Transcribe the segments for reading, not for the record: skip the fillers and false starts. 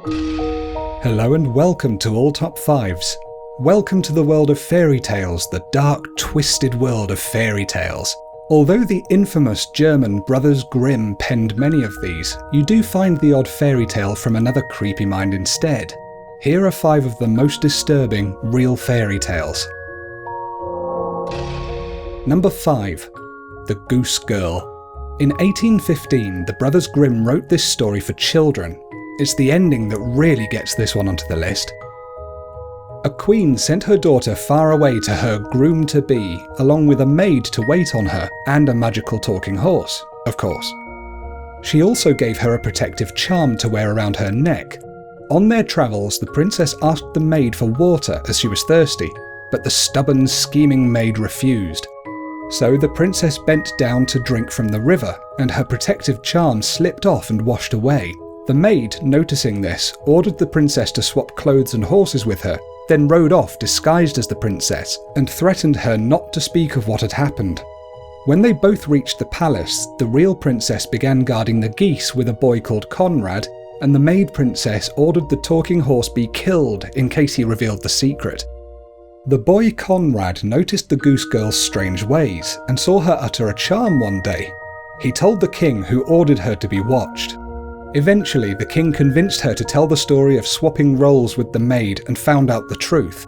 Hello and welcome to All Top 5s. Welcome to the world of fairy tales, the dark, twisted world of fairy tales. Although the infamous German Brothers Grimm penned many of these, you do find the odd fairy tale from another creepy mind instead. Here are 5 of the most disturbing real fairy tales. Number 5. The Goose Girl. In 1815, the Brothers Grimm wrote this story for children. It's the ending that really gets this one onto the list. A queen sent her daughter far away to her groom-to-be, along with a maid to wait on her and a magical talking horse, of course. She also gave her a protective charm to wear around her neck. On their travels, the princess asked the maid for water as she was thirsty, but the stubborn, scheming maid refused. So the princess bent down to drink from the river, and her protective charm slipped off and washed away. The maid, noticing this, ordered the princess to swap clothes and horses with her, then rode off disguised as the princess, and threatened her not to speak of what had happened. When they both reached the palace, the real princess began guarding the geese with a boy called Conrad, and the maid princess ordered the talking horse be killed in case he revealed the secret. The boy Conrad noticed the Goose Girl's strange ways, and saw her utter a charm one day. He told the king, who ordered her to be watched. Eventually, the king convinced her to tell the story of swapping roles with the maid and found out the truth.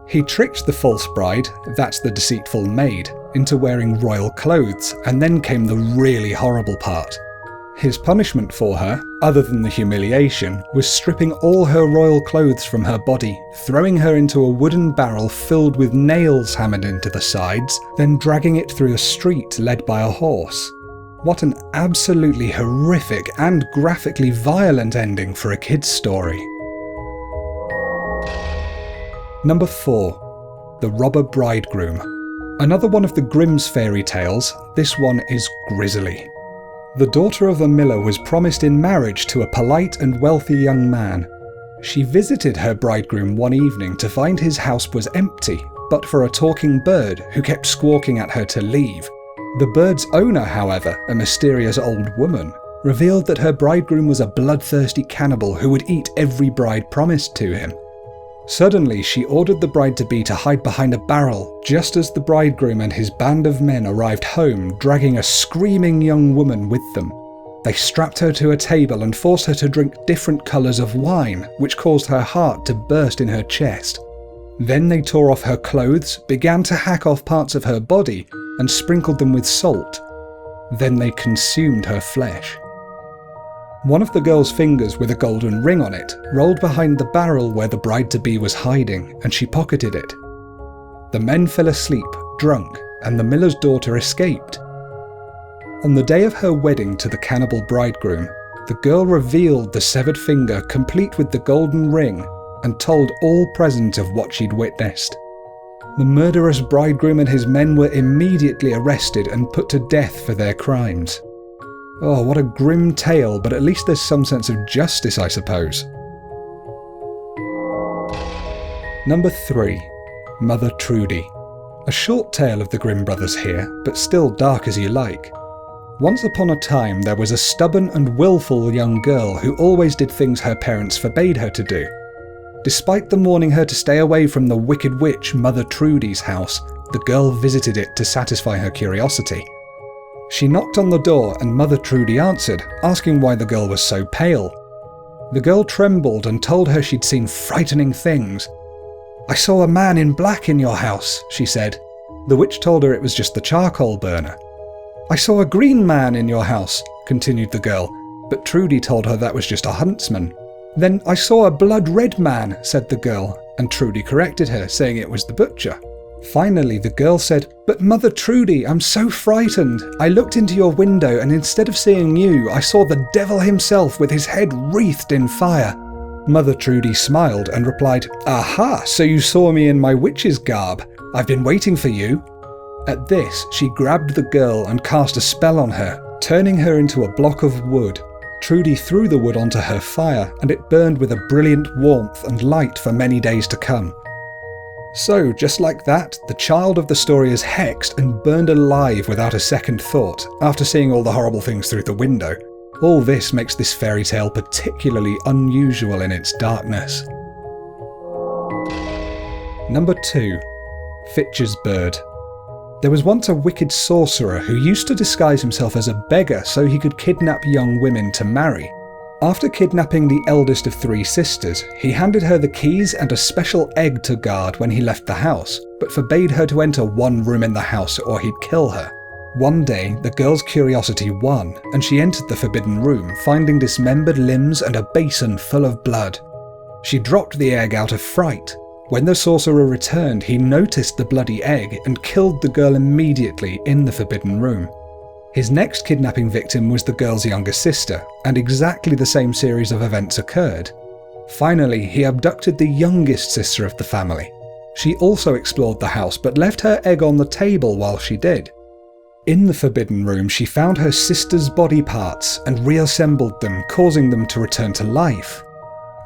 He tricked the false bride, that's the deceitful maid, into wearing royal clothes, and then came the really horrible part. His punishment for her, other than the humiliation, was stripping all her royal clothes from her body, throwing her into a wooden barrel filled with nails hammered into the sides, then dragging it through a street led by a horse. What an absolutely horrific and graphically violent ending for a kid's story. Number 4. The Robber Bridegroom. Another one of the Grimm's fairy tales, this one is grisly. The daughter of a miller was promised in marriage to a polite and wealthy young man. She visited her bridegroom one evening to find his house was empty, but for a talking bird who kept squawking at her to leave. The bird's owner, however, a mysterious old woman, revealed that her bridegroom was a bloodthirsty cannibal who would eat every bride promised to him. Suddenly, she ordered the bride-to-be to hide behind a barrel, just as the bridegroom and his band of men arrived home, dragging a screaming young woman with them. They strapped her to a table and forced her to drink different colours of wine, which caused her heart to burst in her chest. Then they tore off her clothes, began to hack off parts of her body, and sprinkled them with salt. Then they consumed her flesh. One of the girl's fingers with a golden ring on it rolled behind the barrel where the bride-to-be was hiding, and she pocketed it. The men fell asleep, drunk, and the miller's daughter escaped. On the day of her wedding to the cannibal bridegroom, the girl revealed the severed finger complete with the golden ring, and told all present of what she'd witnessed. The murderous bridegroom and his men were immediately arrested and put to death for their crimes. Oh, what a grim tale, but at least there's some sense of justice, I suppose. Number 3. Mother Trudy. A short tale of the Grimm brothers here, but still dark as you like. Once upon a time, there was a stubborn and willful young girl who always did things her parents forbade her to do. Despite them warning her to stay away from the wicked witch Mother Trudy's house, the girl visited it to satisfy her curiosity. She knocked on the door and Mother Trudy answered, asking why the girl was so pale. The girl trembled and told her she'd seen frightening things. "I saw a man in black in your house," she said. The witch told her it was just the charcoal burner. "I saw a green man in your house," continued the girl, but Trudy told her that was just a huntsman. "Then I saw a blood-red man," said the girl, and Trudy corrected her, saying it was the butcher. Finally, the girl said, "But Mother Trudy, I'm so frightened. I looked into your window and instead of seeing you, I saw the devil himself with his head wreathed in fire." Mother Trudy smiled and replied, "Aha, so you saw me in my witch's garb. I've been waiting for you." At this, she grabbed the girl and cast a spell on her, turning her into a block of wood. Trudy threw the wood onto her fire, and it burned with a brilliant warmth and light for many days to come. So, just like that, the child of the story is hexed and burned alive without a second thought, after seeing all the horrible things through the window. All this makes this fairy tale particularly unusual in its darkness. Number 2. Fitch's Bird. There was once a wicked sorcerer who used to disguise himself as a beggar so he could kidnap young women to marry. After kidnapping the eldest of 3 sisters, he handed her the keys and a special egg to guard when he left the house, but forbade her to enter one room in the house or he'd kill her. One day, the girl's curiosity won, and she entered the forbidden room, finding dismembered limbs and a basin full of blood. She dropped the egg out of fright. When the sorcerer returned, he noticed the bloody egg and killed the girl immediately in the forbidden room. His next kidnapping victim was the girl's younger sister, and exactly the same series of events occurred. Finally, he abducted the youngest sister of the family. She also explored the house, but left her egg on the table while she did. In the forbidden room, she found her sister's body parts and reassembled them, causing them to return to life.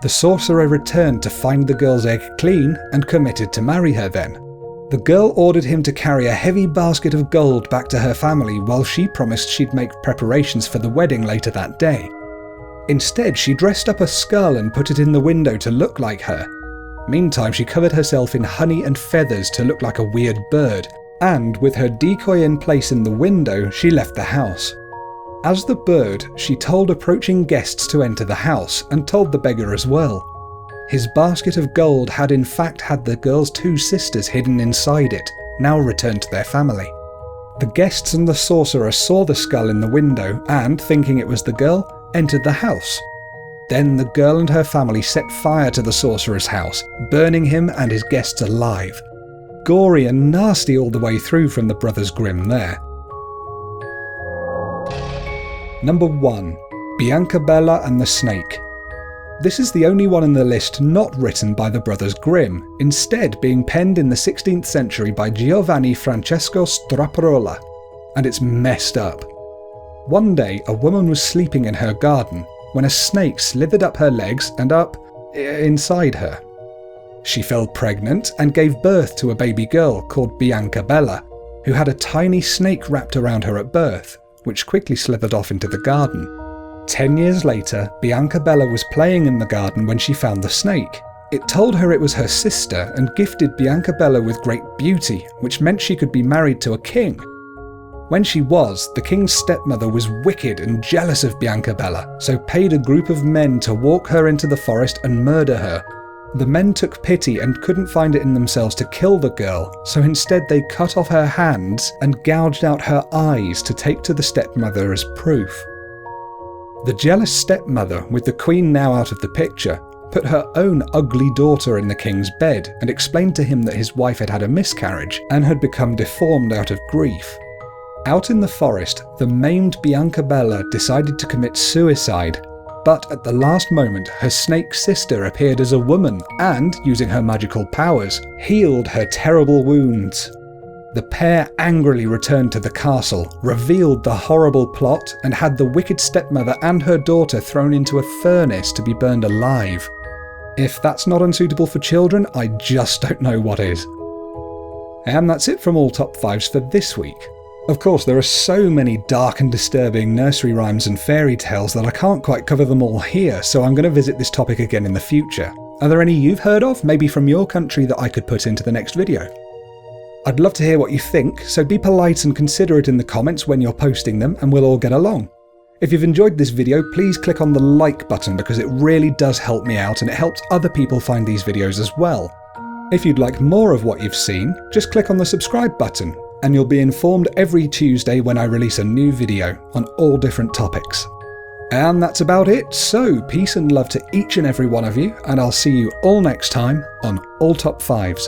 The sorcerer returned to find the girl's egg clean and committed to marry her then. The girl ordered him to carry a heavy basket of gold back to her family while she promised she'd make preparations for the wedding later that day. Instead, she dressed up a skull and put it in the window to look like her. Meantime, she covered herself in honey and feathers to look like a weird bird, and with her decoy in place in the window, she left the house. As the bird, she told approaching guests to enter the house, and told the beggar as well. His basket of gold had in fact had the girl's 2 sisters hidden inside it, now returned to their family. The guests and the sorcerer saw the skull in the window and, thinking it was the girl, entered the house. Then the girl and her family set fire to the sorcerer's house, burning him and his guests alive. Gory and nasty all the way through from the Brothers Grimm there. Number 1. Bianca Bella and the Snake. This is the only one in the list not written by the Brothers Grimm, instead being penned in the 16th century by Giovanni Francesco Straparola, and it's messed up. One day, a woman was sleeping in her garden when a snake slithered up her legs and up inside her. She fell pregnant and gave birth to a baby girl called Bianca Bella, who had a tiny snake wrapped around her at birth, which quickly slithered off into the garden. 10 years later, Bianca Bella was playing in the garden when she found the snake. It told her it was her sister and gifted Bianca Bella with great beauty, which meant she could be married to a king. When she was, the king's stepmother was wicked and jealous of Bianca Bella, so paid a group of men to walk her into the forest and murder her. The men took pity and couldn't find it in themselves to kill the girl, so instead they cut off her hands and gouged out her eyes to take to the stepmother as proof. The jealous stepmother, with the queen now out of the picture, put her own ugly daughter in the king's bed and explained to him that his wife had had a miscarriage and had become deformed out of grief. Out in the forest, the maimed Bianca Bella decided to commit suicide, but at the last moment her snake sister appeared as a woman and, using her magical powers, healed her terrible wounds. The pair angrily returned to the castle, revealed the horrible plot, and had the wicked stepmother and her daughter thrown into a furnace to be burned alive. If that's not unsuitable for children, I just don't know what is. And that's it from all top 5s for this week. Of course, there are so many dark and disturbing nursery rhymes and fairy tales that I can't quite cover them all here, so I'm going to visit this topic again in the future. Are there any you've heard of, maybe from your country, that I could put into the next video? I'd love to hear what you think, so be polite and considerate in the comments when you're posting them, and we'll all get along. If you've enjoyed this video, please click on the like button because it really does help me out and it helps other people find these videos as well. If you'd like more of what you've seen, just click on the subscribe button, and you'll be informed every Tuesday when I release a new video on all different topics. And that's about it, so peace and love to each and every one of you, and I'll see you all next time on All Top 5s.